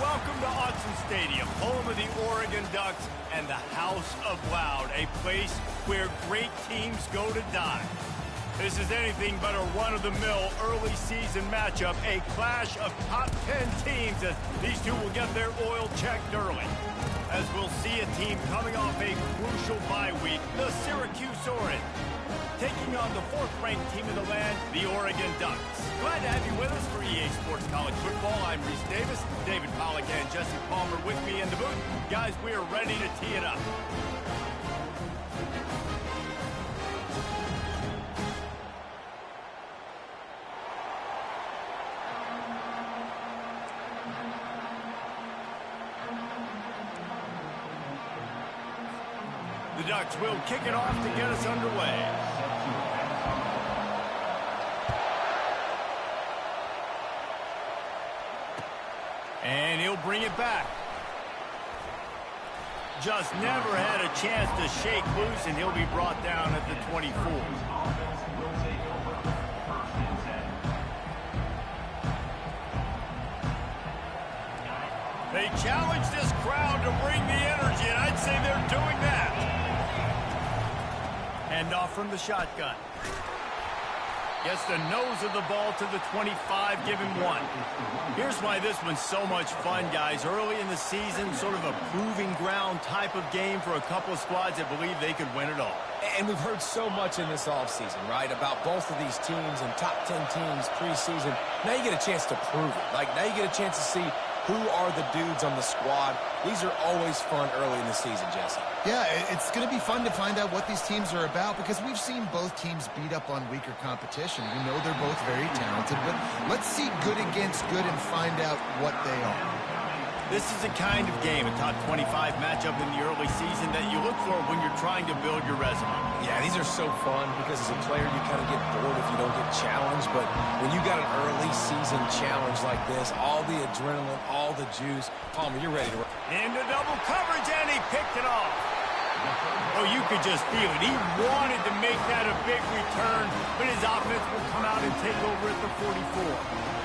welcome to Autzen Stadium, home of the Oregon Ducks and the House of Loud, a place where great teams go to die. This is anything but a run-of-the-mill early season matchup, a clash of top 10 teams as these two will get their oil checked early. As we'll see a team coming off a crucial bye week, the Syracuse Orange, taking on the fourth-ranked team in the land, the Oregon Ducks. Glad to have you with us for EA Sports College Football. I'm Reese Davis, David Pollack and Jesse Palmer with me in the booth. Guys, we are ready to tee it up. The Ducks will kick it off to get us underway. And he'll bring it back. Just never had a chance to shake loose, and he'll be brought down at the 24. They challenge this crowd to bring the energy, and I'd say they're doing that. Hand off from the shotgun. Gets the nose of the ball to the 25, give him one. Here's why this one's so much fun, guys. Early in the season, sort of a proving ground type of game for a couple of squads that believe they could win it all. And we've heard so much in this offseason, right, about both of these teams and top 10 teams preseason. Now you get a chance to prove it. Like, now you get a chance to see who are the dudes on the squad. These are always fun early in the season, Jesse. Yeah, it's going to be fun to find out what these teams are about because we've seen both teams beat up on weaker competition. We know they're both very talented, but let's see good against good and find out what they are. This is a kind of game, a top 25 matchup in the early season that you look for when you're trying to build your resume. Yeah, these are so fun because as a player you kind of get bored if you don't get challenged, but when you got an early season challenge like this, all the adrenaline, all the juice, Palmer, you're ready to... Into double coverage, and he picked it off. Oh, you could just feel it. He wanted to make that a big return, but his offense will come out and take over at the 44.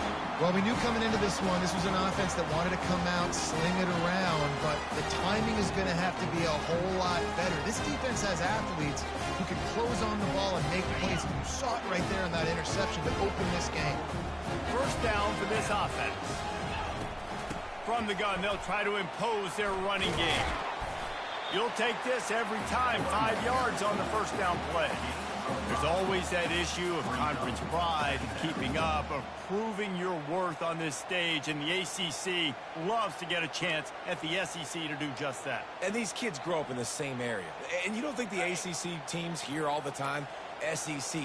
Well, we knew coming into this one, this was an offense that wanted to come out, sling it around, but the timing is going to have to be a whole lot better. This defense has athletes who can close on the ball and make plays. You saw it right there on that interception to open this game. First down for this offense. From the gun, they'll try to impose their running game. You'll take this every time, 5 yards on the first down play. There's always that issue of conference pride, keeping up, of proving your worth on this stage, and the ACC loves to get a chance at the SEC to do just that. And these kids grow up in the same area. And you don't think the ACC teams hear all the time, SEC,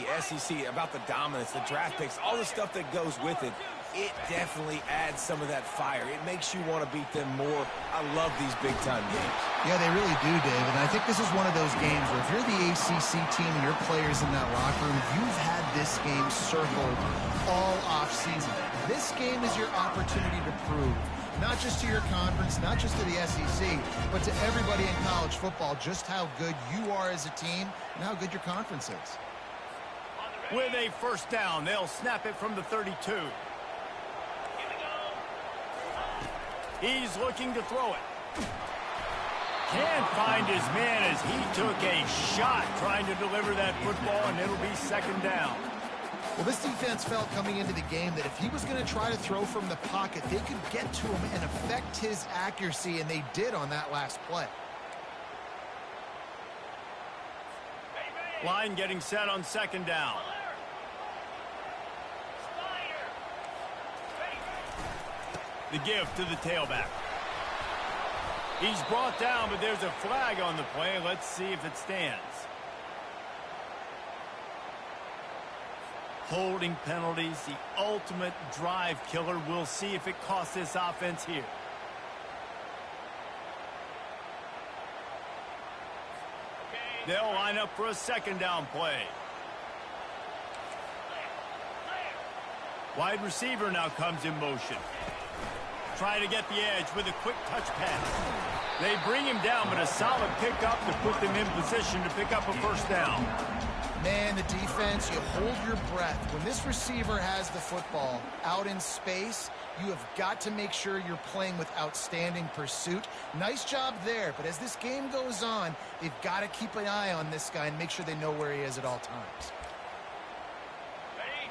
about the dominance, the draft picks, all the stuff that goes with it. It definitely adds some of that fire. It makes you want to beat them more. I love these big-time games. Yeah, they really do, David. And I think this is one of those games where if you're the ACC team and your players in that locker room, you've had this game circled all offseason. This game is your opportunity to prove, not just to your conference, not just to the SEC, but to everybody in college football, just how good you are as a team and how good your conference is. With a first down, they'll snap it from the 32. He's looking to throw it. Can't find his man as he took a shot trying to deliver that football, and it'll be second down. Well, this defense felt coming into the game that if he was going to try to throw from the pocket, they could get to him and affect his accuracy, and they did on that last play. Line getting set on second down. The give to the tailback. He's brought down, but there's a flag on the play. Let's see if it stands. Holding penalties, the ultimate drive killer. We'll see if it costs this offense here. They'll line up for a second down play. Wide receiver now comes in motion. Trying to get the edge with a quick touch pass. They bring him down, but a solid pickup to put them in position to pick up a first down. Man, the defense, you hold your breath. When this receiver has the football out in space, you have got to make sure you're playing with outstanding pursuit. Nice job there, but as this game goes on, they've got to keep an eye on this guy and make sure they know where he is at all times.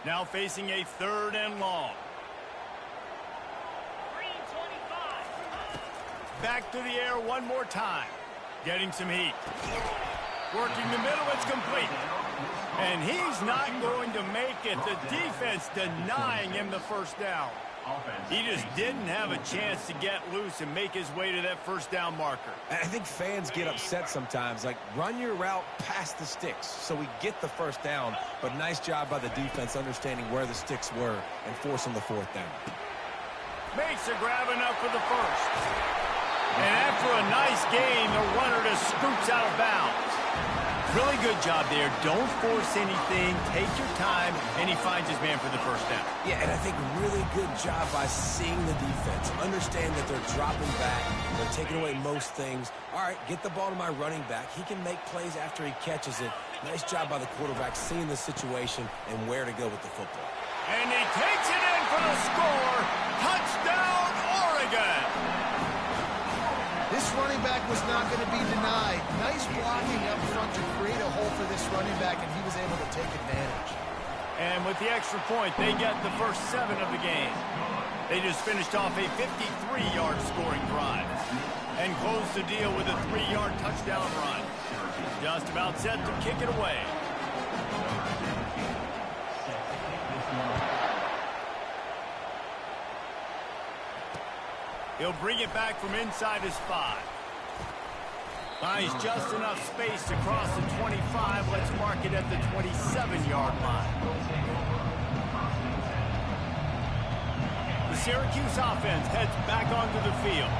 Now facing a 3rd and long. Back to the air one more time. Getting some heat. Working the middle, it's complete. And he's not going to make it. The defense denying him the first down. He just didn't have a chance to get loose and make his way to that first down marker. I think fans get upset sometimes. Like, run your route past the sticks so we get the first down. But nice job by the defense understanding where the sticks were and forcing the 4th down. Makes a grab enough for the first. And after a nice gain, the runner just scoops out of bounds. Really good job there. Don't force anything. Take your time, and he finds his man for the first down. Yeah, and I think really good job by seeing the defense. Understand that they're dropping back. They're taking away most things. All right, get the ball to my running back. He can make plays after he catches it. Nice job by the quarterback seeing the situation and where to go with the football. And he takes it in for the score. Touchdown, Oregon! This running back was not going to be denied. Nice blocking up front to create a hole for this running back, and he was able to take advantage. And with the extra point, they get the first 7 of the game. They just finished off a 53-yard scoring drive and closed the deal with a 3-yard touchdown run. Just about set to kick it away. He'll bring it back from inside his 5. Finds just enough space to cross the 25. Let's mark it at the 27-yard line. The Syracuse offense heads back onto the field.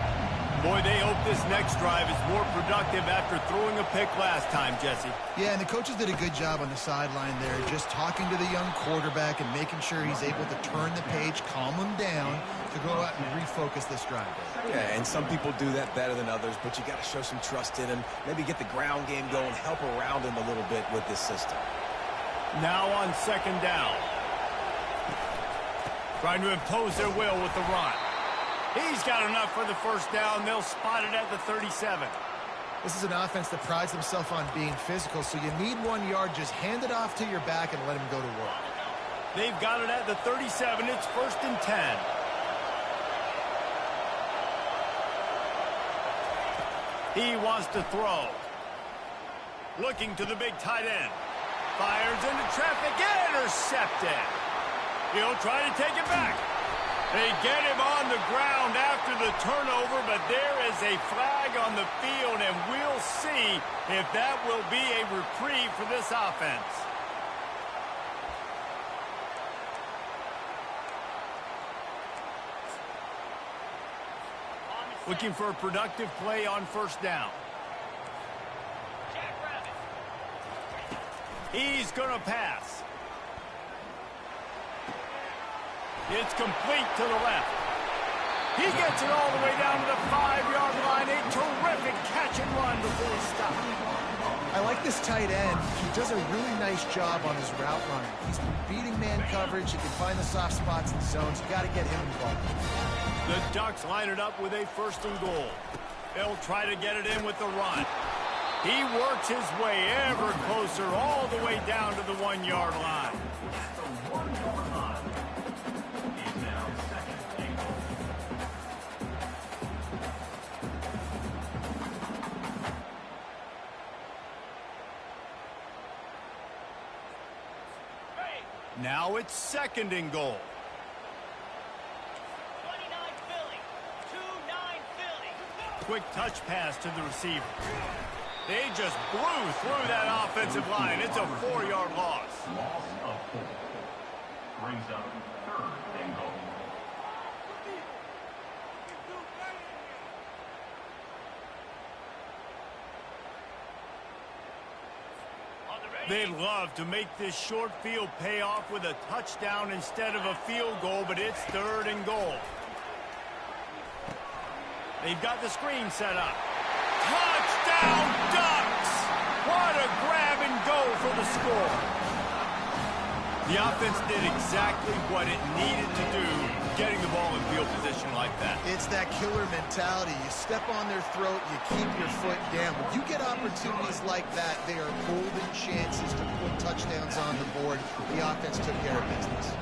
Boy, they hope this next drive is more productive after throwing a pick last time, Jesse. Yeah, and the coaches did a good job on the sideline there, just talking to the young quarterback and making sure he's able to turn the page, calm him down, to go out and refocus this drive. Yeah, and some people do that better than others, but you got to show some trust in him, maybe get the ground game going, help around him a little bit with this system. Now on 2nd down. Trying to impose their will with the run. He's got enough for the first down. They'll spot it at the 37. This is an offense that prides himself on being physical, so you need 1 yard. Just hand it off to your back and let him go to work. They've got it at the 37. It's 1st and 10. He wants to throw. Looking to the big tight end. Fires into traffic. Intercepted. He'll try to take it back. They get him on the ground after the turnover, but there is a flag on the field, and we'll see if that will be a reprieve for this offense. Looking for a productive play on 1st down. He's going to pass. It's complete to the left. He gets it all the way down to the 5-yard line. A terrific catch and run before he stops. I like this tight end. He does a really nice job on his route running. He's beating man coverage. He can find the soft spots and zones. You got to get him involved. The Ducks line it up with a 1st and goal. They'll try to get it in with the run. He works his way ever closer all the way down to the 1-yard line. Now it's 2nd and goal. 29 Philly. 2-9 Philly. Quick touch pass to the receiver. They just blew through that offensive line. It's a 4-yard loss. Loss of 4. Brings up 3rd and goal. They'd love to make this short field pay off with a touchdown instead of a field goal, but it's 3rd and goal. They've got the screen set up. Touchdown, Ducks! What a grab and go for the score. The offense did exactly what it needed to do, getting the ball in field position like that. It's that killer mentality. You step on their throat, you keep your foot down. When you get opportunities like that, they are golden chances to put touchdowns on the board. The offense took care of business.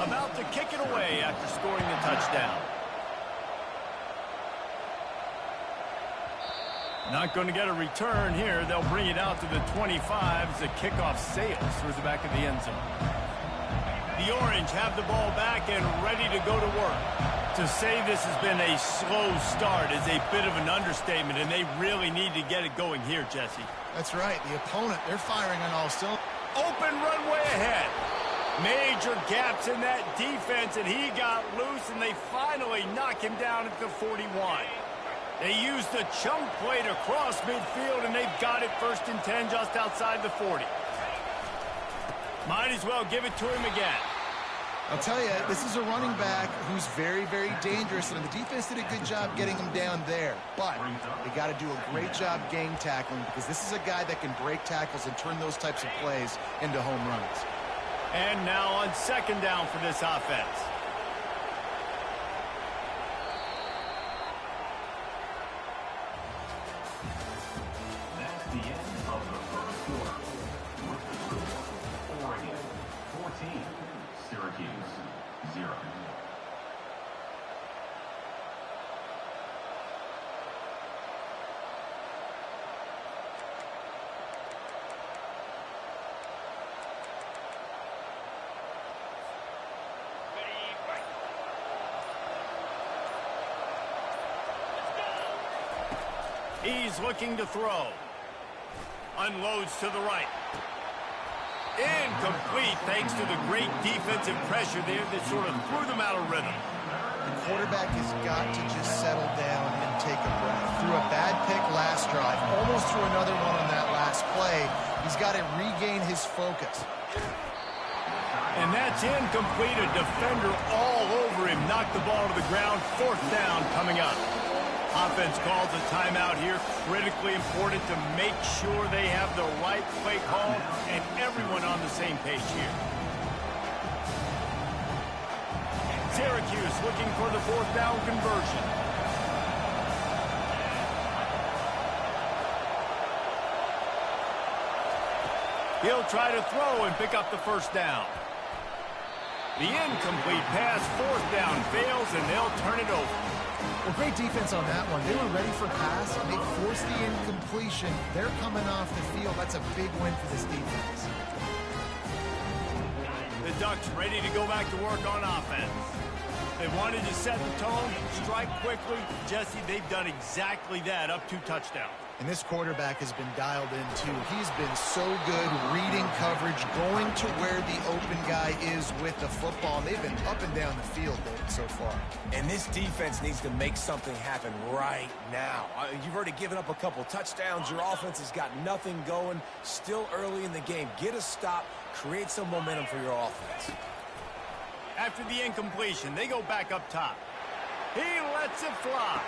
About to kick it away after scoring the touchdown. Not going to get a return here. They'll bring it out to the 25 as the kickoff sails through the back of the end zone. The Orange have the ball back and ready to go to work. To say this has been a slow start is a bit of an understatement, and they really need to get it going here, Jesse. That's right. The opponent, they're firing on all cylinders. Open runway ahead. Major gaps in that defense, and he got loose, and they finally knock him down at the 41. They use the chunk play to cross midfield, and they've got it 1st and 10 just outside the 40. Might as well give it to him again. I'll tell you, this is a running back who's very, very dangerous, and the defense did a good job getting him down there. But they got to do a great job game tackling, because this is a guy that can break tackles and turn those types of plays into home runs. And now on 2nd down for this offense. That's the end of the first quarter. With the score, Oregon 14, Syracuse 0. He's looking to throw. Unloads to the right. Incomplete thanks to the great defensive pressure there that sort of threw them out of rhythm. The quarterback has got to just settle down and take a breath. Threw a bad pick last drive, almost threw another one on that last play. He's got to regain his focus. And that's incomplete. A defender all over him. Knocked the ball to the ground. 4th down coming up. Offense calls a timeout here. Critically important to make sure they have the right play call and everyone on the same page here. Syracuse looking for the 4th down conversion. He'll try to throw and pick up the 1st down. The incomplete pass, 4th down, fails, and they'll turn it over. Well, great defense on that one. They were ready for pass, and they forced the incompletion. They're coming off the field. That's a big win for this defense. The Ducks ready to go back to work on offense. They wanted to set the tone, strike quickly. Jesse, they've done exactly that, up 2 touchdowns. And this quarterback has been dialed in, too. He's been so good reading coverage, going to where the open guy is with the football. And they've been up and down the field, David, so far. And this defense needs to make something happen right now. You've already given up a couple touchdowns. Your offense has got nothing going. Still early in the game. Get a stop. Create some momentum for your offense. After the incompletion, they go back up top. He lets it fly.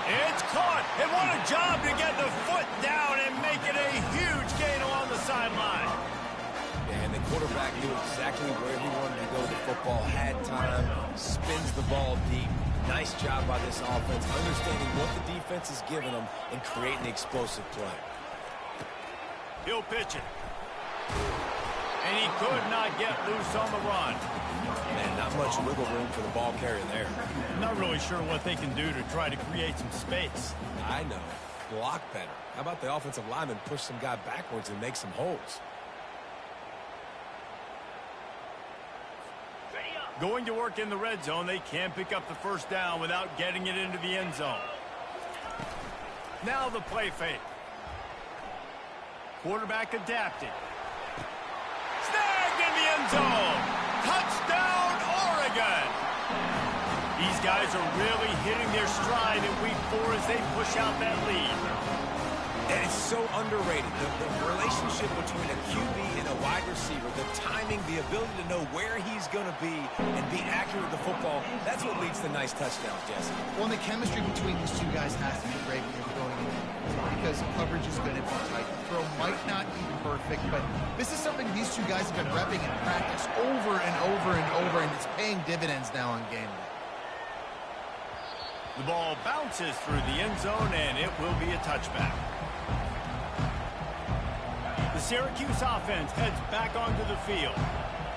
It's caught, and what a job to get the foot down and make it a huge gain along the sideline. Yeah, and the quarterback knew exactly where he wanted to go with the football, had time, spins the ball deep. Nice job by this offense, understanding what the defense is giving them and creating explosive play. He'll pitch it. And he could not get loose on the run. Man, not much wiggle room for the ball carrier there. Not really sure what they can do to try to create some space. I know. Block better. How about the offensive lineman push some guy backwards and make some holes? Going to work in the red zone, they can't pick up the 1st down without getting it into the end zone. Now the play fake. Quarterback adapted. Snagged in the end zone. Touchdown, Oregon. These guys are really hitting their stride in week 4 as they push out that lead. And it's so underrated. The relationship between a QB and a wide receiver, the timing, the ability to know where he's going to be and be accurate with the football, that's what leads to nice touchdowns, Jesse. Well, and the chemistry between these two guys has to be great when they're going in, because coverage is going to be tight. The throw might not be perfect, perfect, but this is something these two guys have been repping in practice over and over and over, and it's paying dividends now on game day. The ball bounces through the end zone, and it will be a touchback. The Syracuse offense heads back onto the field.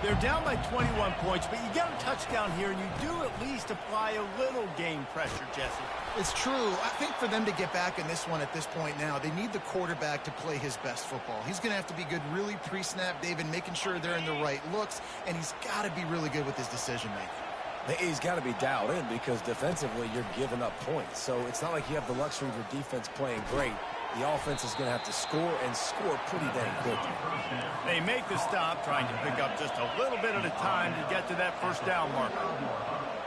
They're down by 21 points, but you get a touchdown here, and you do at least apply a little game pressure, Jesse. It's true. I think for them to get back in this one at this point now, they need the quarterback to play his best football. He's going to have to be good really pre-snap, David, making sure they're in the right looks, and he's got to be really good with his decision-making. He's got to be dialed in because defensively you're giving up points. So it's not like you have the luxury of your defense playing great. The offense is going to have to score and score pretty dang quickly. They make the stop, trying to pick up just a little bit at a time to get to that first down marker.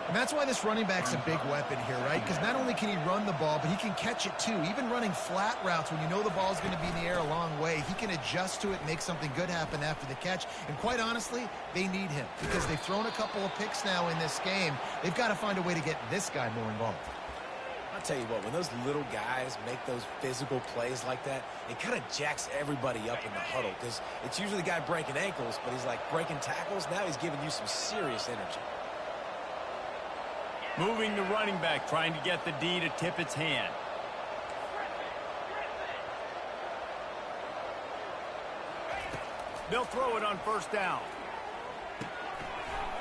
And that's why this running back's a big weapon here, right? Because not only can he run the ball, but he can catch it too. Even running flat routes when you know the ball's going to be in the air a long way, he can adjust to it, make something good happen after the catch. And quite honestly, they need him because they've thrown a couple of picks now in this game. They've got to find a way to get this guy more involved. I'll tell you what, when those little guys make those physical plays like that, it kind of jacks everybody up in the huddle because it's usually the guy breaking ankles, but he's like breaking tackles. Now he's giving you some serious energy. Moving the running back, trying to get the D to tip its hand. They'll throw it on first down.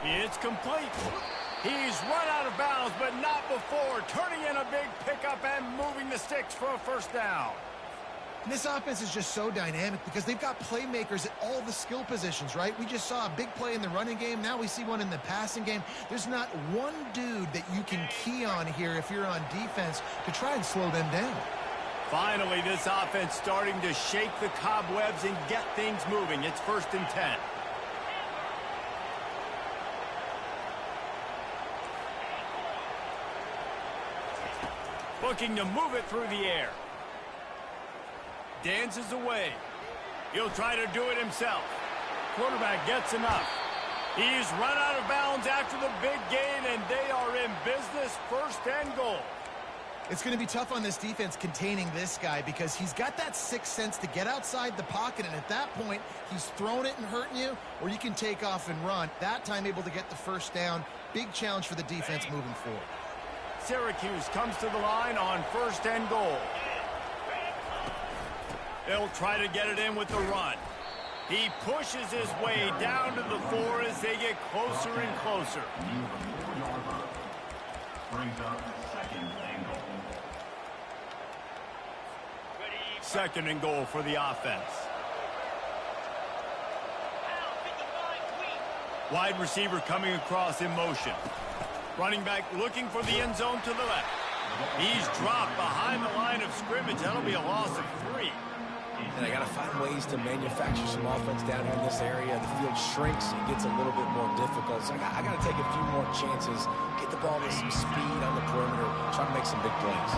It's complete. He's run out of bounds, but not before. Turning in a big pickup and moving the sticks for a first down. And this offense is just so dynamic because they've got playmakers at all the skill positions, right? We just saw a big play in the running game. Now we see one in the passing game. There's not one dude that you can key on here if you're on defense to try and slow them down. Finally, this offense starting to shake the cobwebs and get things moving. It's 1st and 10. Looking to move it through the air. Dances away. He'll try to do it himself. Quarterback gets enough. He's run out of bounds after the big gain, and they are in business, 1st and goal. It's going to be tough on this defense containing this guy because he's got that sixth sense to get outside the pocket, and at that point, he's throwing it and hurting you, or you can take off and run. That time able to get the first down. Big challenge for the defense moving forward. Syracuse comes to the line on 1st and goal. They'll try to get it in with the run. He pushes his way down to the 4 as they get closer and closer. Brings up 2nd and goal. 2nd and goal for the offense. Wide receiver coming across in motion. Running back looking for the end zone to the left. He's dropped behind the line of scrimmage. That'll be a loss of 3. And I got to find ways to manufacture some offense down here in this area. The field shrinks. It gets a little bit more difficult. So I got to take a few more chances, get the ball with some speed on the perimeter, try to make some big plays.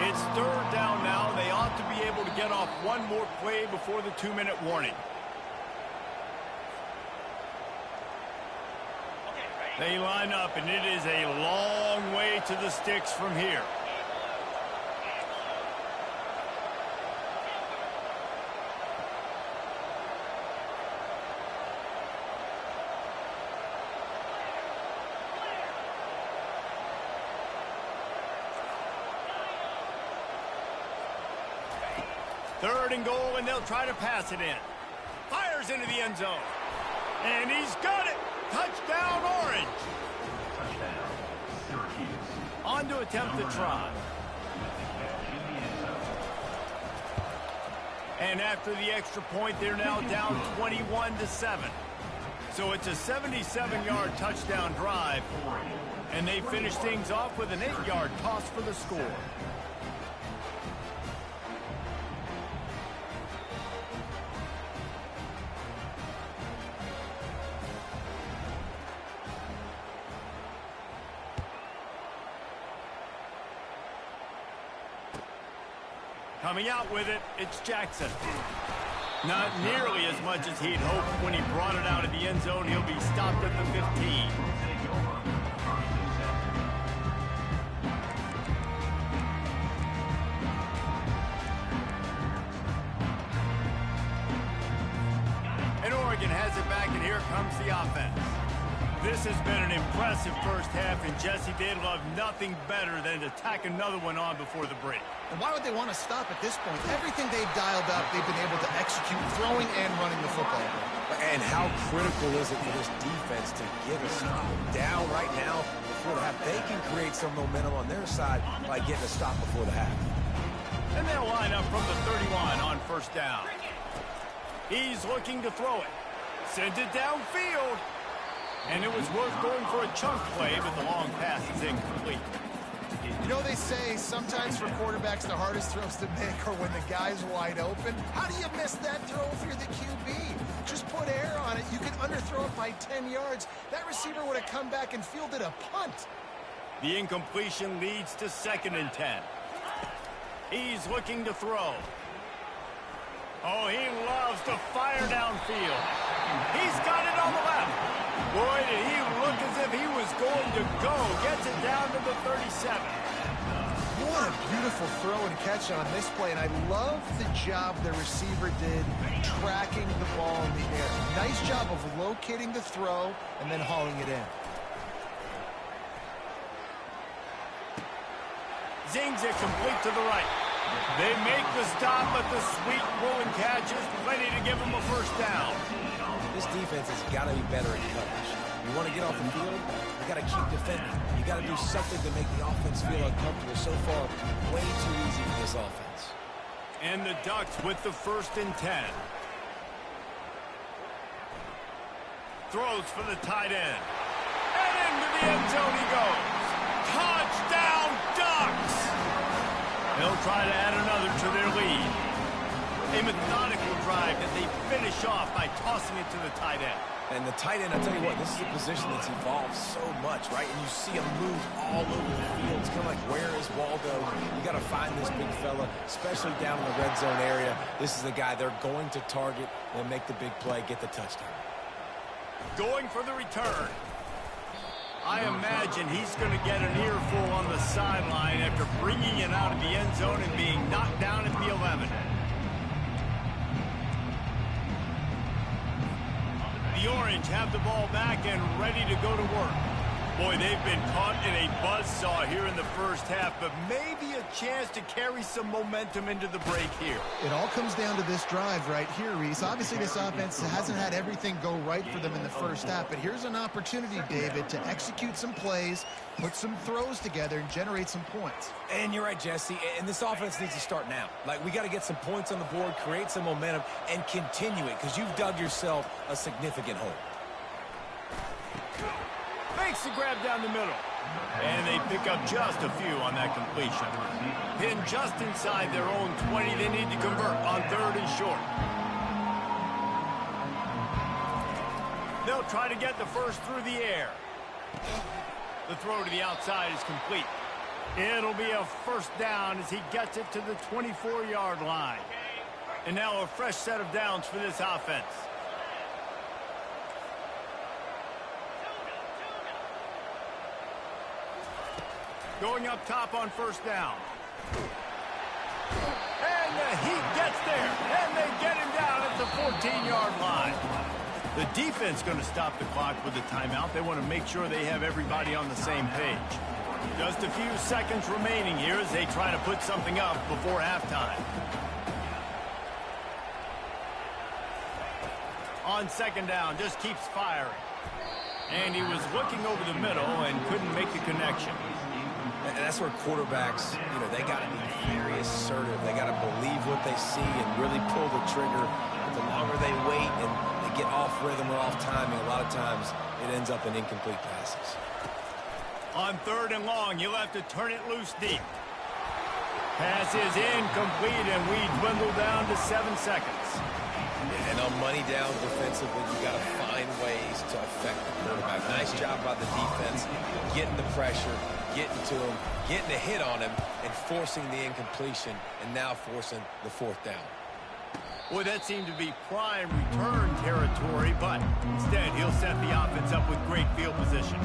It's 3rd down now. They ought to be able to get off one more play before the 2-minute warning. They line up, and it is a long way to the sticks from here. Third and goal, and they'll try to pass it in. Fires into the end zone. And he's got it. Touchdown, Orange. Touchdown, Syracuse. On to attempt the try. And after the extra point, they're now down 21-7. So it's a 77-yard touchdown drive. And they finish things off with an 8-yard toss for the score. Coming out with it, it's Jackson. Not nearly as much as he'd hoped when he brought it out of the end zone. He'll be stopped at the 15. here comes the offense. This has been an impressive first half, and Jesse, they'd love nothing better than to tack another one on before the break. And why would they want to stop at this point? Everything they've dialed up, they've been able to execute, throwing and running the football. And how critical is it for this defense to get a stop down right now before the half? They can create some momentum on their side by getting a stop before the half. And they'll line up from the 31 on first down. He's looking to throw it. Sends it downfield. And it was worth going for a chunk play, but the long pass is incomplete. You know, they say sometimes for quarterbacks the hardest throws to make are when the guy's wide open. How do you miss that throw if you're the QB? Just put air on it. You can underthrow it by 10 yards. That receiver would have come back and fielded a punt. The incompletion leads to 2nd and 10. He's looking to throw. Oh, he loves to fire downfield. He's got it on the left. Boy, did he look as if he was going to go. Gets it down to the 37. What a beautiful throw and catch on this play, and I love the job the receiver did tracking the ball in the air. Nice job of locating the throw and then hauling it in. Zings it complete to the right. They make the stop, but the sweet rolling catch is plenty to give them a first down. This defense has got to be better in coverage. You want to get off the field, you got to keep defending. You got to do something to make the offense feel uncomfortable. So far, way too easy for this offense. And the Ducks with the 1st and 10. Throws for the tight end. And into the end zone he goes. Touchdown, Ducks! They'll try to add another to their lead. A methodical drive that they finish off by tossing it to the tight end. And the tight end, I tell you what, this is a position that's evolved so much, right? And you see him move all over the field. It's kind of like, where is Waldo? You got to find this big fella, especially down in the red zone area. This is the guy they're going to target and make the big play, get the touchdown. Going for the return. I imagine he's going to get an earful on the sideline after bringing it out of the end zone and being knocked down at the 11. The Orange have the ball back and ready to go to work. Boy, they've been caught in a buzzsaw here in the first half, but maybe a chance to carry some momentum into the break here. It all comes down to this drive right here, Reese. Obviously, this offense hasn't had everything go right for them in the first half, but here's an opportunity, David, to execute some plays, put some throws together, and generate some points. And you're right, Jesse, and this offense needs to start now. Like, we got to get some points on the board, create some momentum, and continue it, because you've dug yourself a significant hole. Makes the grab down the middle. And they pick up just a few on that completion. Pinned just inside their own 20. They need to convert on 3rd and short. They'll try to get the first through the air. The throw to the outside is complete. It'll be a first down as he gets it to the 24-yard line. And now a fresh set of downs for this offense. Going up top on first down. And he gets there. And they get him down at the 14-yard line. The defense going to stop the clock with a timeout. They want to make sure they have everybody on the same page. Just a few seconds remaining here as they try to put something up before halftime. On 2nd down, just keeps firing. And he was looking over the middle and couldn't make the connection. And that's where quarterbacks, they got to be very assertive. They got to believe what they see and really pull the trigger. But the longer they wait and they get off rhythm or off timing, a lot of times it ends up in incomplete passes. On 3rd and long, you'll have to turn it loose deep. Pass is incomplete, and we dwindle down to 7 seconds. And on money down defensively, you got to find ways to affect the quarterback. Nice job by the defense, getting the pressure, getting to him, getting a hit on him, and forcing the incompletion, and now forcing the 4th down. Boy, that seemed to be prime return territory, but instead he'll set the offense up with great field position.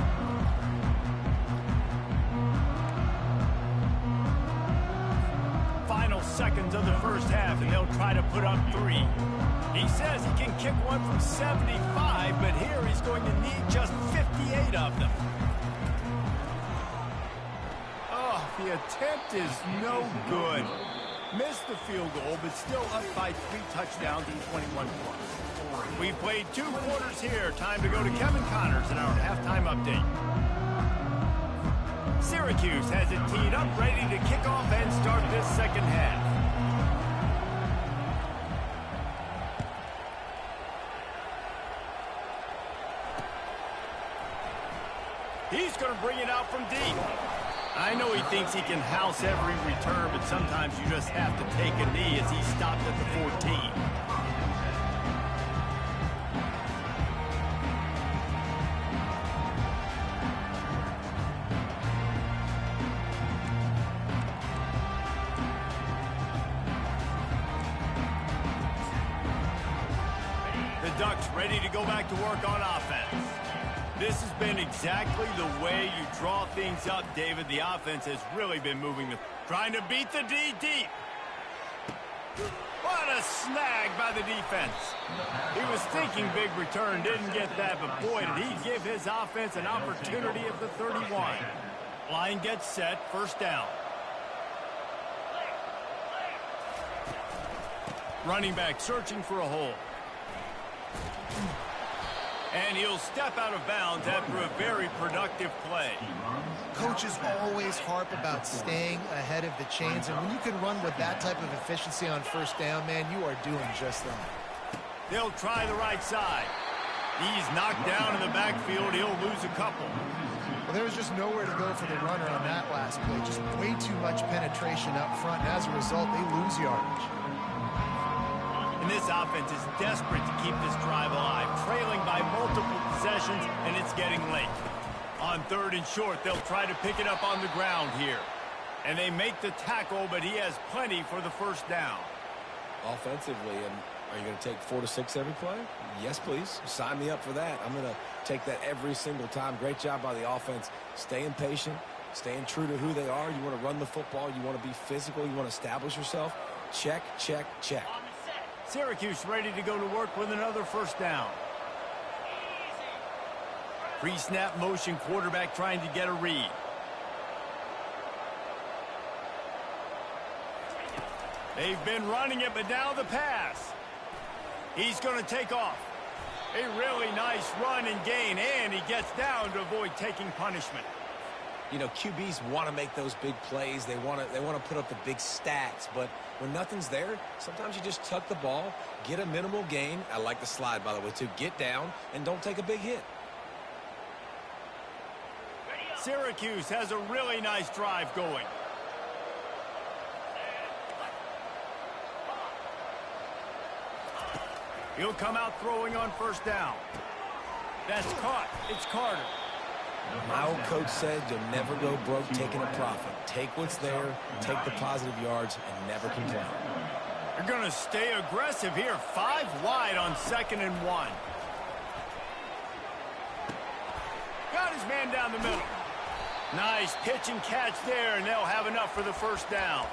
Final seconds of the first half, and they'll try to put up 3. He says he can kick one from 75, but here he's going to need just 58 of them. Oh, the attempt is no good. Missed the field goal, but still up by 3 touchdowns and 21 points. We've played 2 quarters here. Time to go to Kevin Connors in our halftime update. Syracuse has it teed up, ready to kick off and start this second half. He's going to bring it out from deep. I know he thinks he can house every return, but sometimes you just have to take a knee as he stopped at the 14. The Ducks ready to go back to work on offense. This has been exactly the way you draw things up, David. The offense has really been moving them. Trying to beat the D deep. What a snag by the defense. He was thinking big return, didn't get that, but boy, did he give his offense an opportunity at the 31. Line gets set, first down. Running back searching for a hole. And he'll step out of bounds after a very productive play. Coaches always harp about staying ahead of the chains, and when you can run with that type of efficiency on first down, man, you are doing just that. They'll try the right side. He's knocked down in the backfield. He'll lose a couple. Well, there was just nowhere to go for the runner on that last play. Just way too much penetration up front, and as a result, they lose yardage. And this offense is desperate to keep this drive alive, trailing by multiple possessions, and it's getting late. On 3rd and short, they'll try to pick it up on the ground here. And they make the tackle, but he has plenty for the first down. Offensively, and are you going to take 4 to 6 every play? Yes, please. Sign me up for that. I'm going to take that every single time. Great job by the offense. Staying patient, staying true to who they are. You want to run the football. You want to be physical. You want to establish yourself. Check, check, check. Syracuse ready to go to work with another first down. Pre-snap motion, quarterback trying to get a read. They've been running it, but now the pass. He's going to take off. A really nice run and gain, and he gets down to avoid taking punishment. You know, QBs want to make those big plays. They want to put up the big stats, but when nothing's there, sometimes you just tuck the ball, get a minimal gain. I like the slide, by the way, too. Get down and don't take a big hit. Syracuse has a really nice drive going. He'll come out throwing on first down. That's caught. It's Carter. My old coach said you'll never go broke taking a profit. Take what's there, take the positive yards, and never complain. They're going to stay aggressive here. 5 wide on 2nd and 1. Got his man down the middle. Nice pitch and catch there, and they'll have enough for the first down.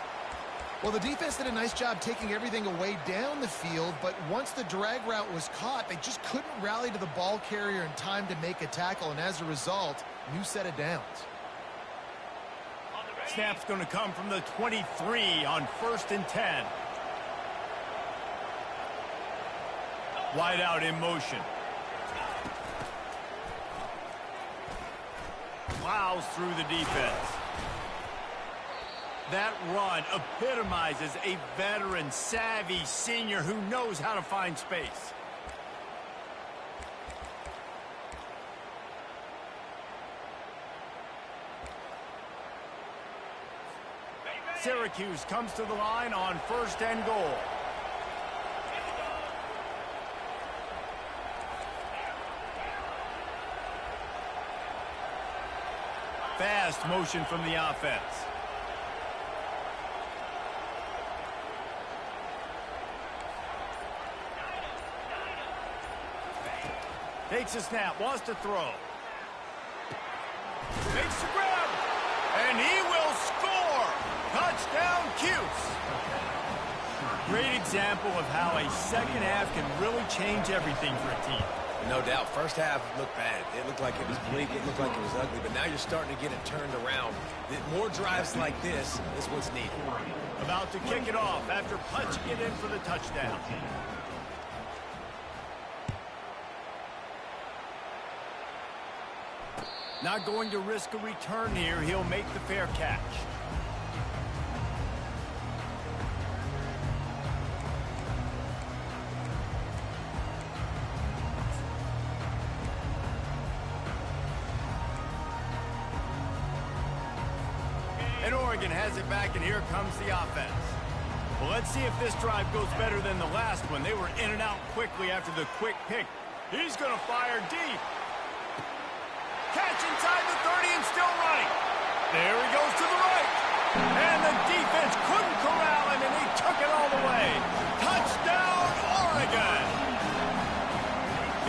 Well, the defense did a nice job taking everything away down the field, but once the drag route was caught, they just couldn't rally to the ball carrier in time to make a tackle, and as a result, new set of downs. Snap's going to come from the 23 on 1st and 10. Wide out in motion. Plows through the defense. That run epitomizes a veteran, savvy senior who knows how to find space. Syracuse comes to the line on 1st and goal. Fast motion from the offense. Takes a snap, wants to throw. Makes the grab, and he will score. Touchdown, Cuse. Great example of how a second half can really change everything for a team. No doubt. First half looked bad. It looked like it was bleak. It looked like it was ugly. But now you're starting to get it turned around. More drives like this is what's needed. About to kick it off after punching it in for the touchdown. Not going to risk a return here. He'll make the fair catch. And Oregon has it back, and here comes the offense. Well, let's see if this drive goes better than the last one. They were in and out quickly after the quick pick. He's going to fire deep. Catch inside the 30 and still running. There he goes to the right. And the defense couldn't corral him, and he took it all the way. Touchdown, Oregon.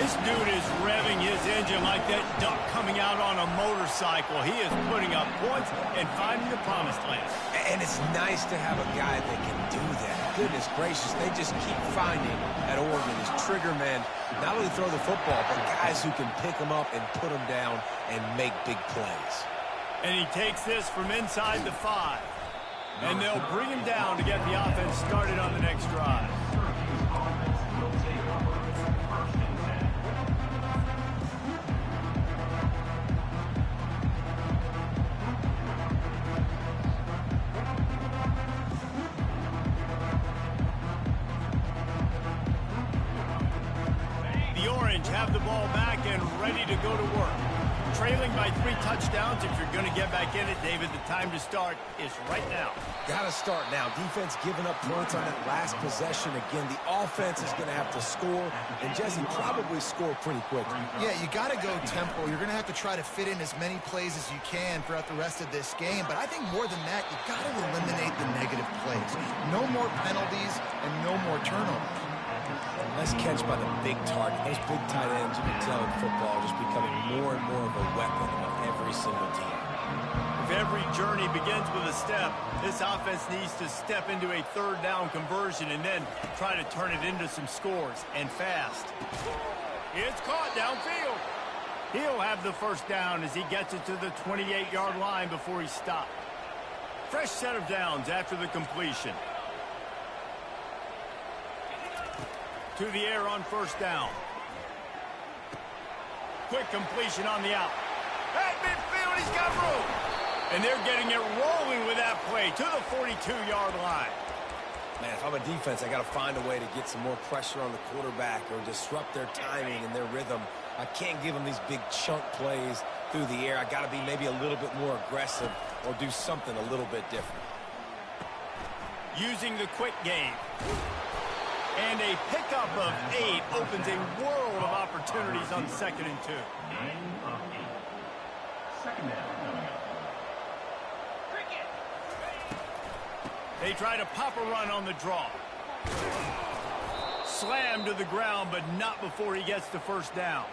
This dude is revving his engine like that duck coming out on a motorcycle. He is putting up points and finding the promised land. And it's nice to have a guy that can do that. Goodness gracious, they just keep finding at Oregon is trigger men. Not only throw the football, but guys who can pick them up and put them down and make big plays. And he takes this from inside the 5. And they'll bring him down to get the offense started on the next drive. Have the ball back and ready to go to work. Trailing by 3 touchdowns. If you're going to get back in it, David, the time to start is right now. Got to start now. Defense giving up points on that last possession. Again, the offense is going to have to score, and Jesse probably score pretty quickly. Yeah, you got to go tempo. You're going to have to try to fit in as many plays as you can throughout the rest of this game. But I think more than that, you got to eliminate the negative plays. No more penalties and no more turnovers. Nice catch by the big target. Those big tight ends, you can tell in football, just becoming more and more of a weapon of every single team. If every journey begins with a step, this offense needs to step into a third down conversion and then try to turn it into some scores, and fast. It's caught downfield. He'll have the first down as he gets it to the 28-yard line before he stopped. Fresh set of downs after the completion. To the air on first down. Quick completion on the out. At midfield, he's got room. And they're getting it rolling with that play to the 42-yard line. Man, if I'm a defense, I got to find a way to get some more pressure on the quarterback or disrupt their timing and their rhythm. I can't give them these big chunk plays through the air. I got to be maybe a little bit more aggressive or do something a little bit different. Using the quick game. And a pickup of 8 opens a world of opportunities on 2nd and 2. Second down coming up. They try to pop a run on the draw. Slammed to the ground, but not before he gets the first down.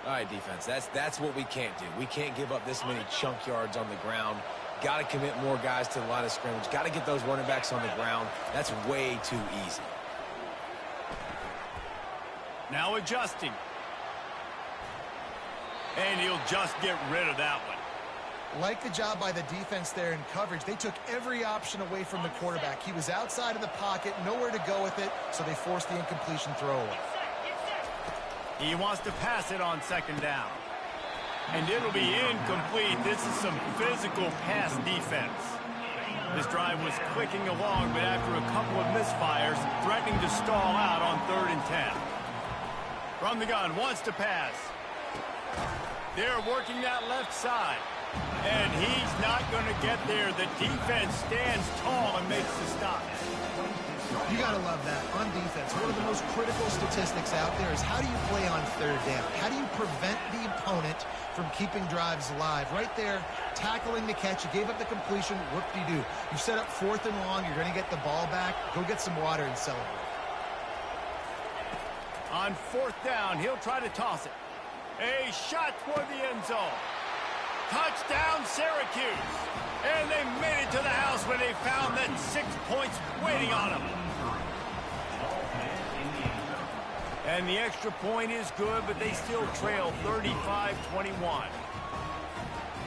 All right, defense, that's what we can't do. We can't give up this many chunk yards on the ground. Got to commit more guys to the line of scrimmage. Got to get those running backs on the ground. That's way too easy. Now adjusting. And he'll just get rid of that one. Like the job by the defense there in coverage. They took every option away from the quarterback. He was outside of the pocket, nowhere to go with it, so they forced the incompletion throwaway. He wants to pass it on 2nd down. And it'll be incomplete. This is some physical pass defense. This drive was clicking along, but after a couple of misfires, threatening to stall out on 3rd and 10. From the gun, wants to pass. They're working that left side. And he's not going to get there. The defense stands tall and makes the stop. You got to love that. On defense, one of the most critical statistics out there is how do you play on 3rd down? How do you prevent the opponent from keeping drives alive? Right there, tackling the catch. You gave up the completion. Whoop-de-doo. You set up 4th and long. You're going to get the ball back. Go get some water and celebrate. On 4th down, he'll try to toss it. A shot toward the end zone. Touchdown, Syracuse. And they made it to the house when they found that 6 points waiting on them. And the extra point is good, but they still trail 35-21.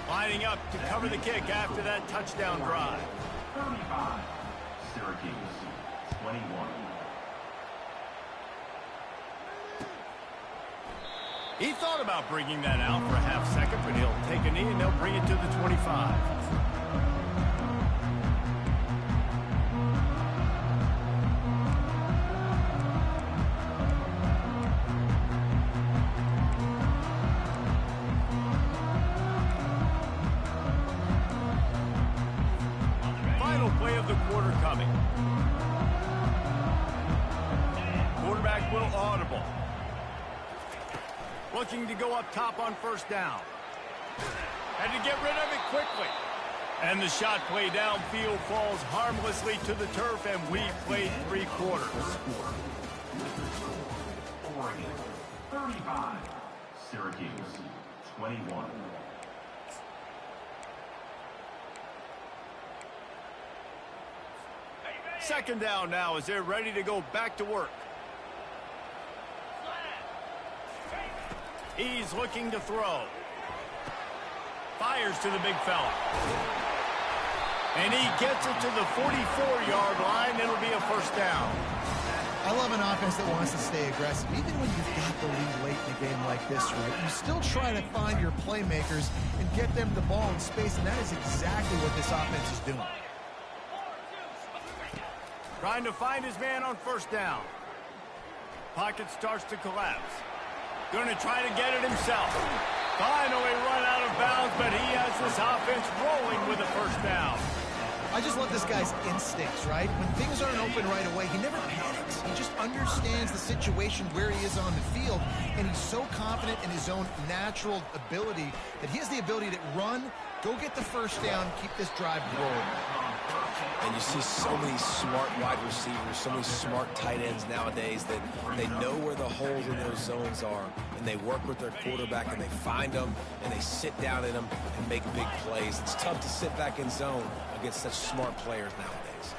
Lining up to cover the kick after that touchdown drive. 35, Syracuse, 21. He thought about bringing that out for a half second, but he'll take a knee and they'll bring it to the 25. Final play of the quarter coming. Quarterback will audible. Looking to go up top on first down. Had to get rid of it quickly. And the shot play downfield falls harmlessly to the turf, and we played 3 quarters. Oregon, 35, Syracuse, 21. Second down now as they're ready to go back to work. He's looking to throw. Fires to the big fella. And he gets it to the 44-yard line. It'll be a first down. I love an offense that wants to stay aggressive. Even when you've got the lead late in a game like this, right, you still try to find your playmakers and get them the ball in space, and that is exactly what this offense is doing. Trying to find his man on first down. Pocket starts to collapse. Going to try to get it himself. Finally run out of bounds, but he has this offense rolling with a first down. I just love this guy's instincts, right? When things aren't open right away, he never panics. He just understands the situation where he is on the field, and he's so confident in his own natural ability that he has the ability to run, go get the first down, keep this drive rolling. And you see so many smart wide receivers, so many smart tight ends nowadays that they know where the holes in those zones are, and they work with their quarterback, and they find them, and they sit down in them and make big plays. It's tough to sit back in zone against such smart players nowadays.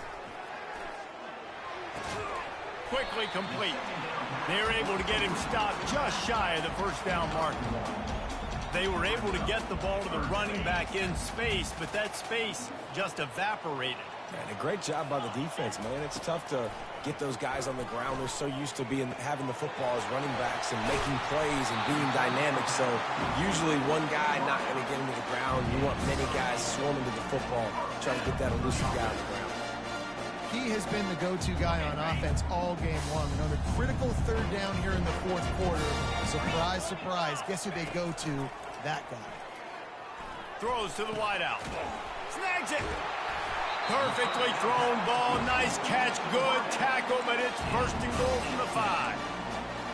Quickly complete. They're able to get him stopped just shy of the first down mark. They were able to get the ball to the running back in space, but that space just evaporated. And a great job by the defense, man. It's tough to get those guys on the ground. They're so used to having the football as running backs and making plays and being dynamic. So usually one guy not going to get into the ground. You want many guys swarming to the football, trying to get that elusive guy on the ground. He has been the go-to guy on offense all game long. Another critical third down here in the fourth quarter. Surprise, surprise. Guess who they go to? That guy. Throws to the wideout. Snags it. Perfectly thrown ball. Nice catch. Good tackle, but it's first and goal from the 5.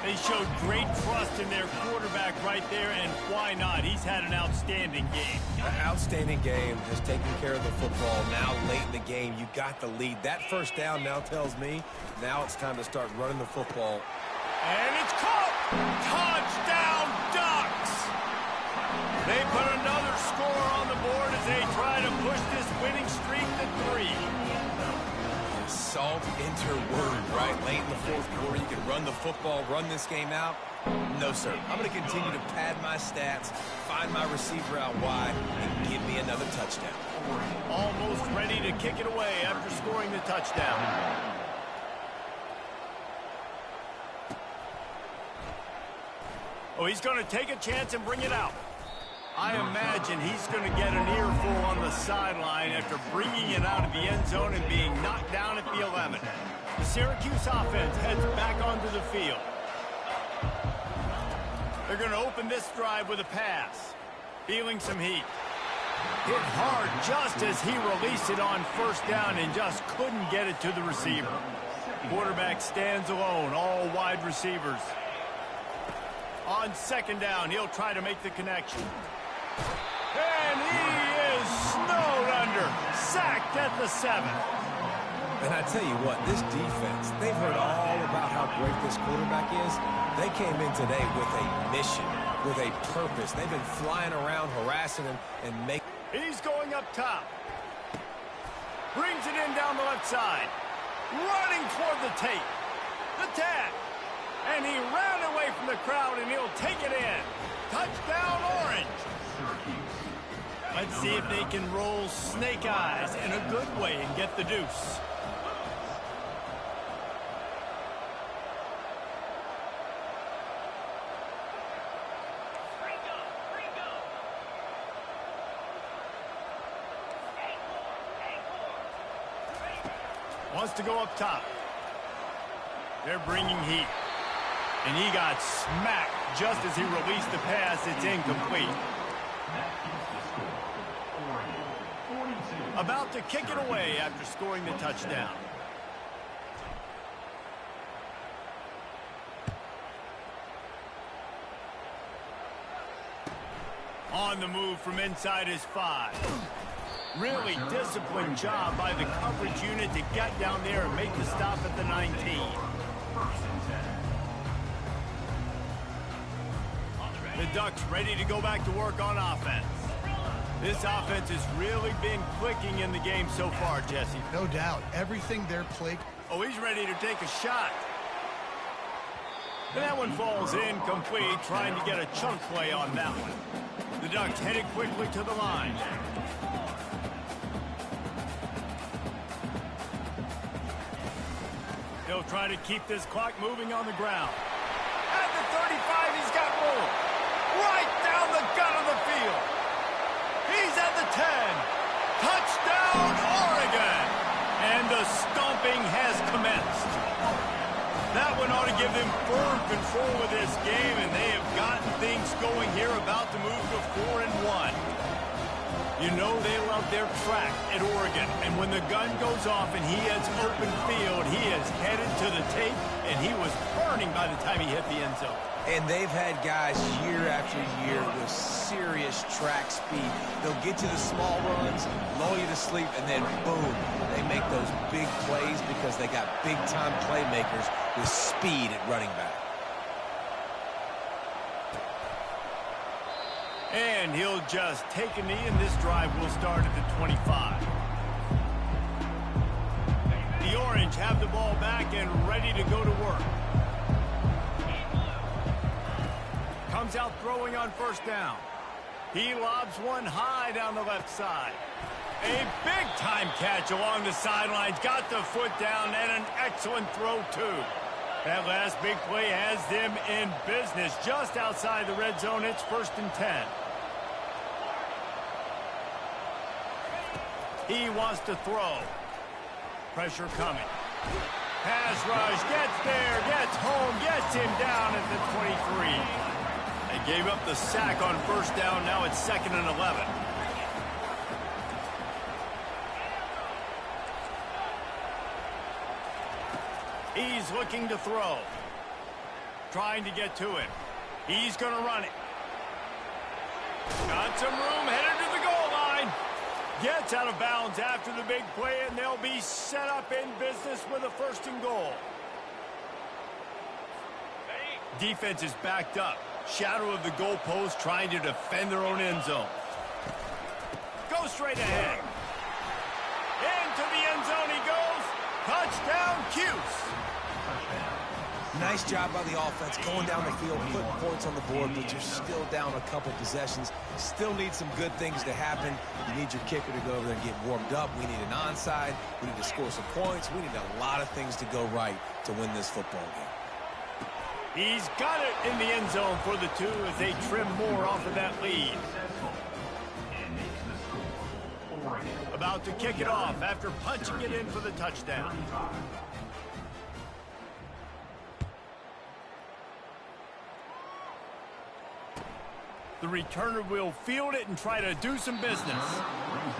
They showed great trust in their quarterback right there, and why not? He's had an outstanding game. An outstanding game, has taken care of the football. Now late in the game, you got the lead. That first down now tells me now it's time to start running the football. And it's caught. Touchdown, Ducks. They put another score on the board as they try to push this winning streak to 3. Salt enter word, right? Late in the fourth quarter, you can run the football, run this game out. No, sir. I'm going to continue to pad my stats, find my receiver out wide, and give me another touchdown. Almost ready to kick it away after scoring the touchdown. Oh, he's going to take a chance and bring it out. I imagine he's going to get an earful on the sideline after bringing it out of the end zone and being knocked down at the 11. The Syracuse offense heads back onto the field. They're going to open this drive with a pass. Feeling some heat. Hit hard just as he released it on first down and just couldn't get it to the receiver. Quarterback stands alone, all wide receivers. On second down, he'll try to make the connection. And he is snowed under, sacked at the 7. And I tell you what, this defense, they've heard all about how great this quarterback is. They came in today with a mission, with a purpose. They've been flying around, harassing him, and making... He's going up top. Brings it in down the left side. Running toward the tape. The tag. And he ran away from the crowd, and he'll take it in. Touchdown, Orange. Let's see if they can roll snake eyes in a good way and get the deuce. Wants to go up top. They're bringing heat. And he got smacked just as he released the pass. It's incomplete. About to kick it away after scoring the touchdown. On the move from inside his 5. Really disciplined job by the coverage unit to get down there and make the stop at the 19. The Ducks ready to go back to work on offense. This offense has really been clicking in the game so far, Jesse. No doubt. Everything they're playing. Oh, he's ready to take a shot. And that one falls incomplete, trying to get a chunk play on that one. The Ducks headed quickly to the line. They'll try to keep this clock moving on the ground. At the 35, he's got room. Right down the gut of the field. He's at the 10. Touchdown, Oregon. And the stomping has commenced. That one ought to give them firm control of this game, and they have gotten things going here, about to move to 4-1. You know they love their track at Oregon, and when the gun goes off and he has open field, he is headed to the tape, and he was burning by the time he hit the end zone. And they've had guys year after year with serious track speed. They'll get you the small runs, lull you to sleep, and then boom, they make those big plays because they got big-time playmakers with speed at running back. And he'll just take a knee, and this drive will start at the 25. The Orange have the ball back and ready to go to work. Comes out throwing on first down. He lobs one high down the left side. A big-time catch along the sidelines. Got the foot down, and an excellent throw, too. That last big play has them in business just outside the red zone. It's 1st and 10. He wants to throw. Pressure coming. Pass rush, gets there, gets home, gets him down at the 23. They gave up the sack on first down. Now it's 2nd and 11. He's looking to throw. Trying to get to it. He's going to run it. Got some room, headed to the goal line. Gets out of bounds after the big play, and they'll be set up in business with a 1st and goal. Defense is backed up. Shadow of the goalpost, trying to defend their own end zone. Go straight ahead. Into the end zone he goes. Touchdown, Cuse. Nice job by the offense going down the field, putting points on the board, but you're still down a couple possessions. Still need some good things to happen. You need your kicker to go over there and get warmed up. We need an onside. We need to score some points. We need a lot of things to go right to win this football game. He's got it in the end zone for the 2 as they trim more off of that lead. About to kick it off after punching it in for the touchdown. The returner will field it and try to do some business.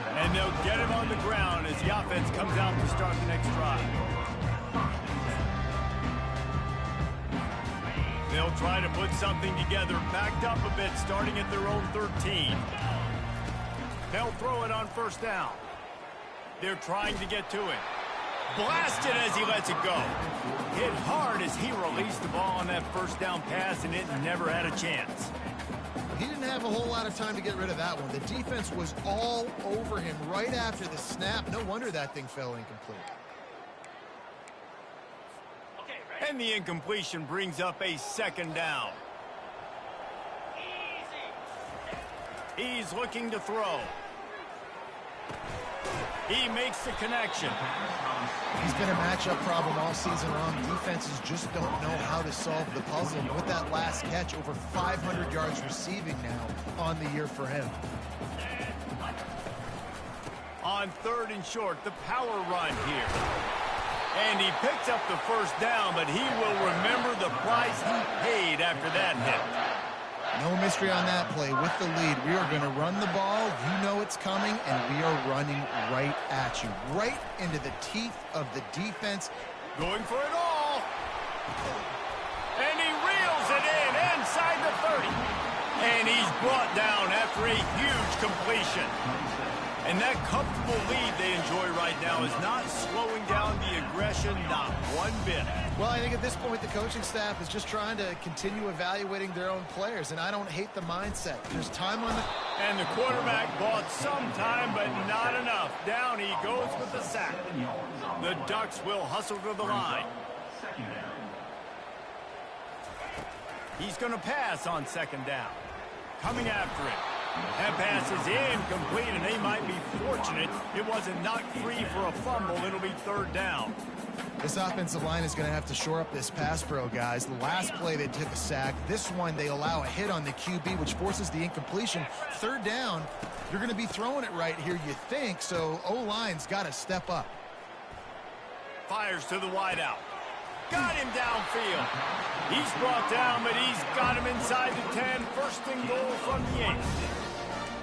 And they'll get him on the ground as the offense comes out to start the next drive. They'll try to put something together, backed up a bit, starting at their own 13. They'll throw it on first down. They're trying to get to it. Blasted as he lets it go. Hit hard as he released the ball on that first down pass, and it never had a chance. He didn't have a whole lot of time to get rid of that one. The defense was all over him right after the snap. No wonder that thing fell incomplete. And the incompletion brings up a second down. He's looking to throw. He makes the connection. He's been a matchup problem all season long. Defenses just don't know how to solve the puzzle. And with that last catch, over 500 yards receiving now on the year for him. On 3rd and short, the power run here. And he picks up the first down, but he will remember the price he paid after that hit. No mystery on that play. With the lead, we are going to run the ball. You know it's coming, and we are running right at you. Right into the teeth of the defense. Going for it all. And he reels it in inside the 30. And he's brought down after a huge completion. And that comfortable lead they enjoy right now is not slowing down the aggression, not one bit. Well, I think at this point the coaching staff is just trying to continue evaluating their own players, and I don't hate the mindset. There's time on the... And the quarterback bought some time, but not enough. Down he goes with the sack. The Ducks will hustle to the line. He's going to pass on 2nd down. Coming after it. That pass is incomplete, and they might be fortunate it wasn't knocked free for a fumble. It'll be 3rd down. This offensive line is going to have to shore up this pass pro, guys. The last play they took a sack. This one they allow a hit on the QB, which forces the incompletion. 3rd down, you're going to be throwing it right here, you think, so O-line's got to step up. Fires to the wideout. Got him downfield. He's brought down, but he's got him inside the 10. 1st and goal from the 8.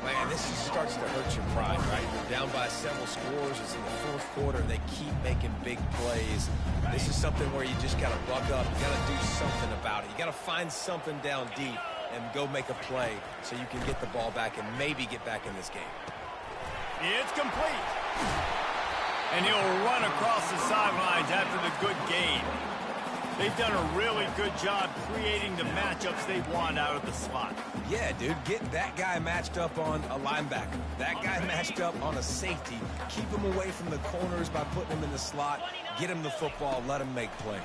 Man, this just starts to hurt your pride, right? You're down by several scores. It's in the 4th quarter, and they keep making big plays. This is something where you just got to buck up. You got to do something about it. You got to find something down deep and go make a play so you can get the ball back and maybe get back in this game. It's complete. And he'll run across the sidelines after the good gain. They've done a really good job creating the matchups they want out of the slot. Yeah, dude, get that guy matched up on a linebacker. That guy matched up on a safety. Keep him away from the corners by putting him in the slot. Get him the football. Let him make plays.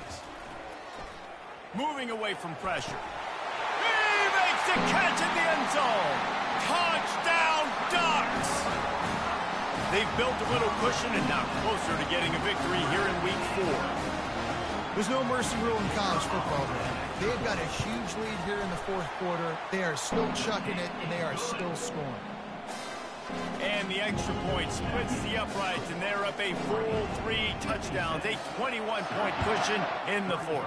Moving away from pressure. He makes the catch in the end zone. Touchdown, Ducks! They've built a little cushion and now closer to getting a victory here in Week 4. There's no mercy rule in college football, man. They've got a huge lead here in the 4th quarter. They are still chucking it, and they are still scoring. And the extra point splits the uprights, and they're up a full 3 touchdowns, a 21-point cushion in the 4th.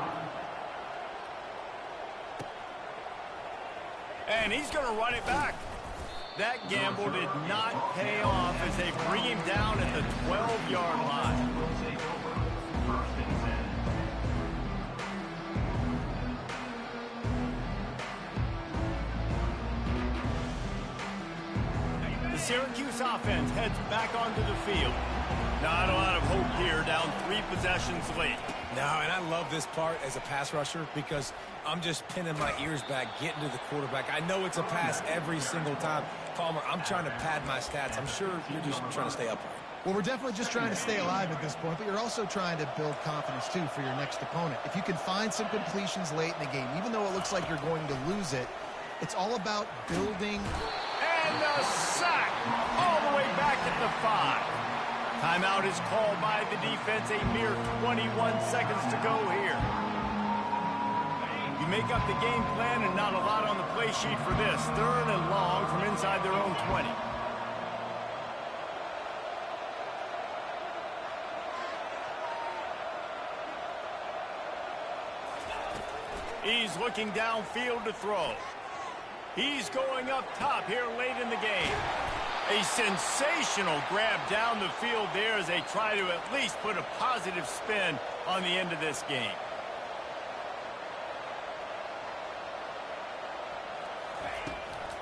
And he's going to run it back. That gamble did not pay off as they bring him down at the 12-yard line. Syracuse offense heads back onto the field. Not a lot of hope here, down 3 possessions late. No, and I love this part as a pass rusher because I'm just pinning my ears back, getting to the quarterback. I know it's a pass every single time. Palmer, I'm trying to pad my stats. I'm sure you're just trying to stay upright. Well, we're definitely just trying to stay alive at this point, but you're also trying to build confidence, too, for your next opponent. If you can find some completions late in the game, even though it looks like you're going to lose it, it's all about building. And a sack all the way back at the 5. Timeout is called by the defense. A mere 21 seconds to go here. You make up the game plan and not a lot on the play sheet for this. 3rd and long from inside their own 20. He's looking downfield to throw. He's going up top here late in the game. A sensational grab down the field there as they try to at least put a positive spin on the end of this game.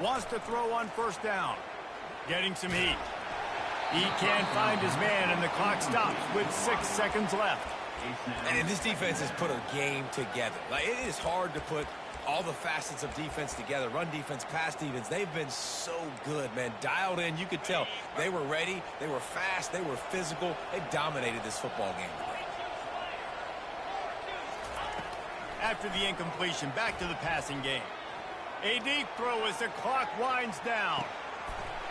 Wants to throw on 1st down. Getting some heat. He can't find his man, and the clock stops with 6 seconds left. And this defense has put a game together. Like, it is hard to put all the facets of defense together. Run defense, pass defense. They've been so good, man. Dialed in. You could tell they were ready. They were fast. They were physical. They dominated this football game today. after the incompletion. Back to the passing game. A deep throw as the clock winds down.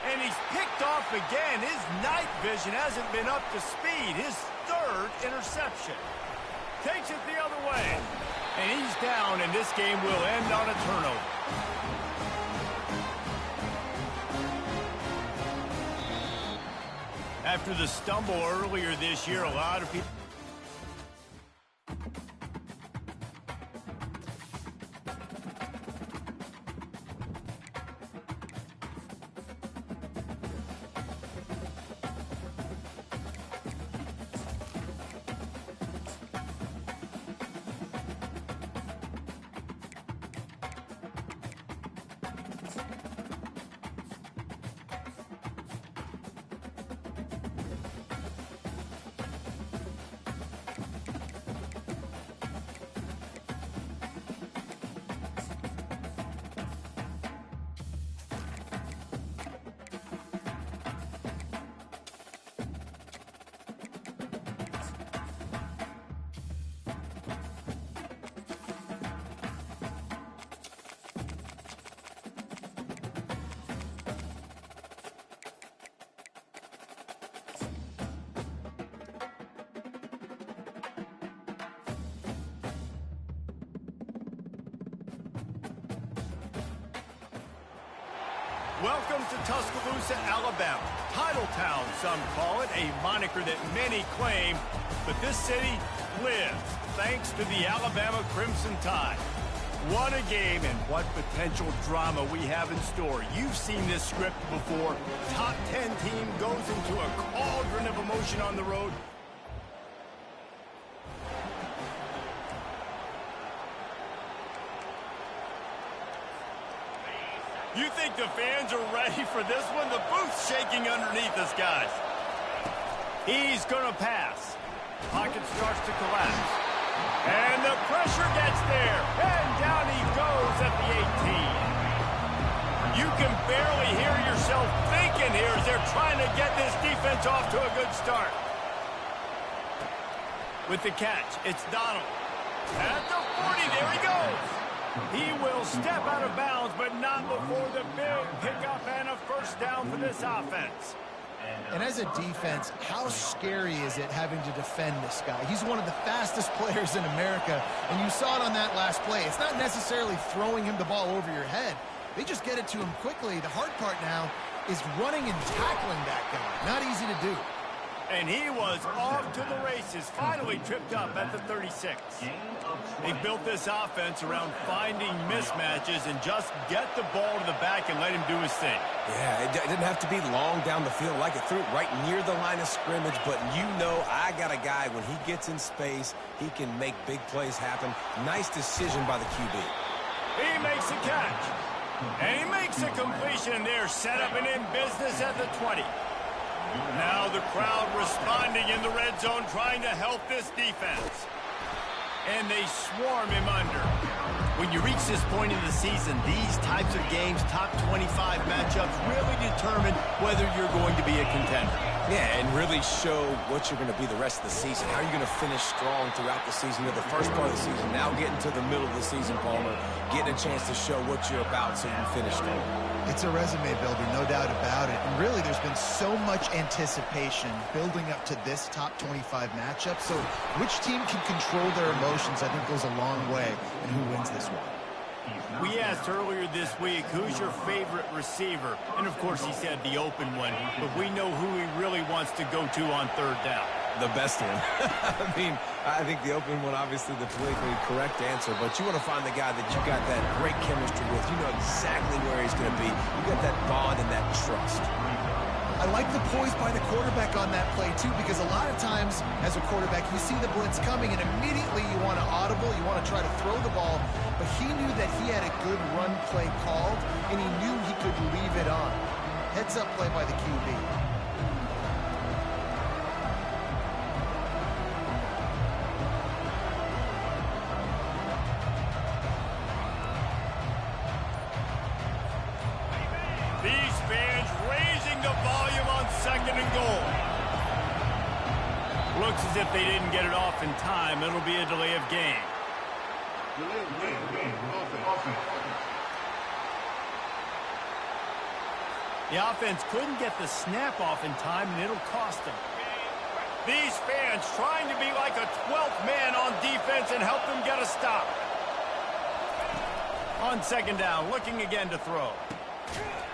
And he's picked off again. His night vision hasn't been up to speed. His third interception. Takes it the other way. And he's down, and this game will end on a turnover. After the stumble earlier this year, a lot of people... Welcome to Tuscaloosa, Alabama. Titletown, some call it, a moniker that many claim, but this city lives thanks to the Alabama Crimson Tide. What a game and what potential drama we have in store. You've seen this script before. Top 10 team goes into a cauldron of emotion on the road. You think the fans are ready for this one? The booth's shaking underneath us, guys. He's going to pass. Pocket starts to collapse. And the pressure gets there. And down he goes at the 18. You can barely hear yourself thinking here as they're trying to get this defense off to a good start. With the catch, it's Donald. At the 40, there he goes. He will step out of bounds, but not before the big pickup and a first down for this offense. And as a defense, how scary is it having to defend this guy? He's one of the fastest players in America, and you saw it on that last play. It's not necessarily throwing him the ball over your head. They just get it to him quickly. The hard part now is running and tackling that guy. Not easy to do. And he was off to the races, finally tripped up at the 36. They built this offense around finding mismatches and just get the ball to the back and let him do his thing. Yeah, it didn't have to be long down the field. Like it threw it right near the line of scrimmage, but you know I got a guy, when he gets in space, he can make big plays happen. Nice decision by the QB. He makes a catch. And he makes a completion there, set up and in business at the 20. Now the crowd responding in the red zone, trying to help this defense. And they swarm him under. When you reach this point in the season, these types of games, top 25 matchups, really determine whether you're going to be a contender. Yeah, and really show what you're going to be the rest of the season. How are you going to finish strong throughout the season, or the first part of the season, now getting to the middle of the season, Palmer, getting a chance to show what you're about so you can finish strong. It's a resume builder, no doubt about it. And really, there's been so much anticipation building up to this top 25 matchup. So which team can control their emotions, I think, goes a long way in who wins this one. We asked earlier this week, who's your favorite receiver? And, of course, he said the open one. But we know who he really wants to go to on third down. The best one. I mean, I think the open one, obviously the politically correct answer, but you want to find the guy that you got that great chemistry with. You know exactly where he's going to be. You got that bond and that trust. I like the poise by the quarterback on that play, too, because a lot of times as a quarterback, you see the blitz coming, and immediately you want to audible, you want to try to throw the ball, but he knew that he had a good run play called, and he knew he could leave it on. Heads-up play by the QB. These fans raising the volume on second and goal. Looks as if they didn't get it off in time. It'll be a delay of game. The offense couldn't get the snap off in time, and it'll cost them. These fans trying to be like a 12th man on defense and help them get a stop. On second down, looking again to throw.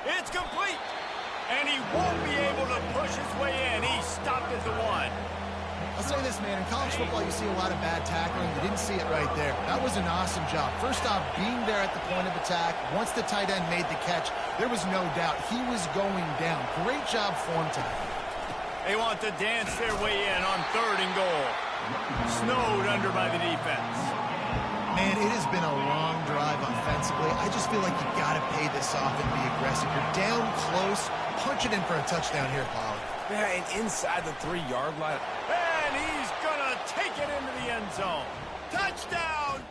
It's complete. And he won't be able to push his way in. He stopped at the 1. I'll say this, man. In college football, you see a lot of bad tackling. You didn't see it right there. That was an awesome job. First off, being there at the point of attack. Once the tight end made the catch, there was no doubt he was going down. Great job for him tonight. They want to dance their way in on 3rd and goal. Snowed under by the defense. Man, it has been a long drive offensively. I just feel like you got to pay this off and be aggressive. You're down close. Punch it in for a touchdown here, Polly. Yeah, and inside the 3-yard line. And he's going to take it into the end zone. Touchdown!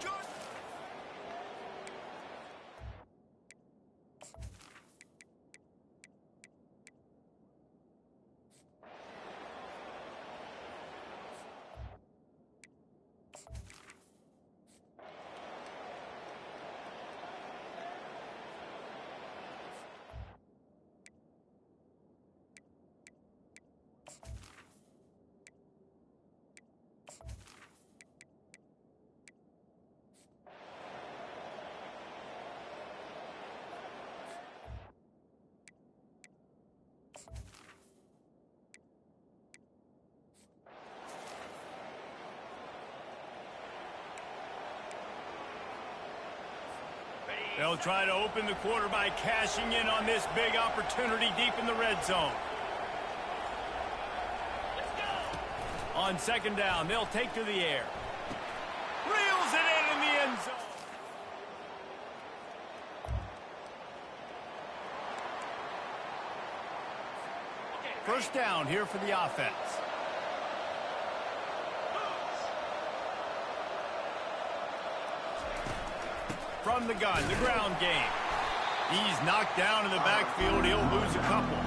They'll try to open the quarter by cashing in on this big opportunity deep in the red zone. On second down, they'll take to the air. Reels it in the end zone. First down here for the offense. From the gun, the ground game. He's knocked down in the backfield. He'll lose a couple.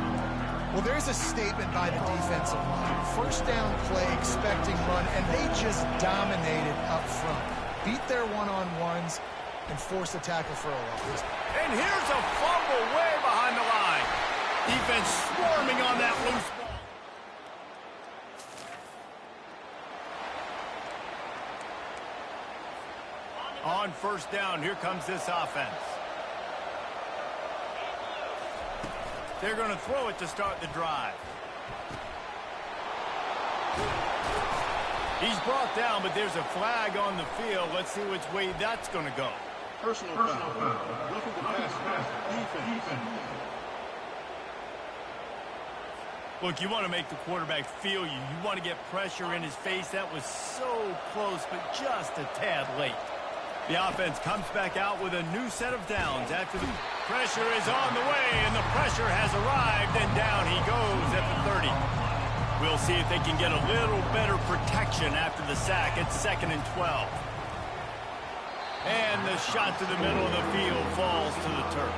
Well, there's a statement by the defensive line. First down play, expecting run, and they just dominated up front. Beat their one-on-ones and forced a tackle for a loss. And here's a fumble way behind the line. Defense swarming on that loose ball. On first down, here comes this offense. They're going to throw it to start the drive. He's brought down, but there's a flag on the field. Let's see which way that's going to go. Personal foul. Roughing the pass. Defense. Look, you want to make the quarterback feel you. You want to get pressure in his face. That was so close, but just a tad late. The offense comes back out with a new set of downs after the pressure is on the way, and the pressure has arrived, and down he goes at the 30. We'll see if they can get a little better protection after the sack. It's 2nd and 12. And the shot to the middle of the field falls to the turf.